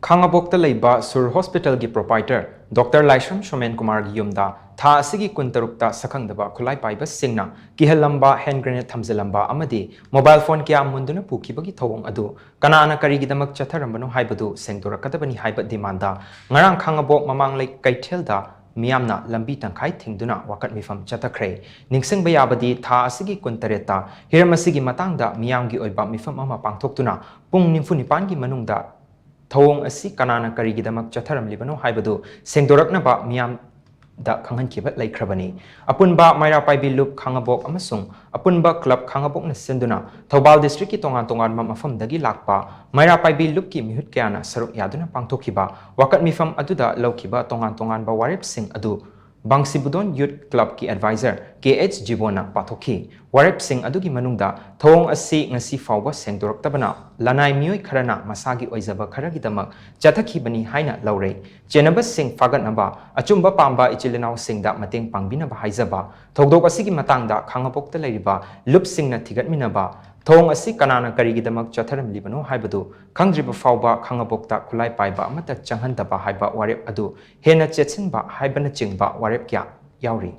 Khangabok LEIBA Sur Hospital gi proprietor Dr. LAISHRAM SOMENKUMAR gi yumda tha asigi kuntarukta SHAKHANGDABA KHUTLAI PAIBA singna KIHALAMBA hand grenade THAMJILLAMBA AMADI mobile phone kya MUNDUNA PUKHIBA gi THOUONG adu KANANA KARIGIDAMAK CHATHARAMBANO HAIBADU SHENGDORAKKADABANI HAIBA demanda NGARANG Khangabok Mamang Keithel Da Meeyam na Lambi Tangkhai Thingduna Wakat Meepham Chathakhre ningsingba yabadi tha asigi kuntareta hiram asigi matangda miyam gi oiba mifam ama pangthoktuna pung nimfunipan gi manungda THOUONG asi KANANA KARIGIDAMAK CHATHARAMBANO HAIBADU SHENGDORAKKADABA MIYAM da KHANGHANKIBA LEIKHRABANI APUNBA MAIRA PAIBI LUP KHANGABOK AMASUNG APUNBA CLUB KHANGABOK na senduna THOUBAL district ki tongan-tonganba mafamdagi lakpa MAIRA PAIBI LUP ki mihut kayana saruk yaduna pangthokhiba Wakat Meepham aduda lawkhiba tongan-tonganba warep sing adu Bangsibudon Youth Club ki advisor KH Jibona pathokhi warep sing adugi manungda THOUONG asi ngasi fawba sengdoraktabana lanai mioi kharana masagi oizaba kharagidamak chathakhibani haina laurei chenaba sing fagatnaba achumba pamba ichilinau singda mateng pangbinaba haizaba thogdok asigi matangda Khangabokta leiriba lup singna thigatminaba THOUONG asi KANANA KARIGIDAMAK CHATHARAMLIBANO HAIBADU KHANGDRIBA FAWBA KHANGABOKTA KHUTLAI PAIBA AMATA CHANGHANDABA HAIBA WAREP ADU HENA CHETSINBA HAIBANA CHINGBA warep kya yauri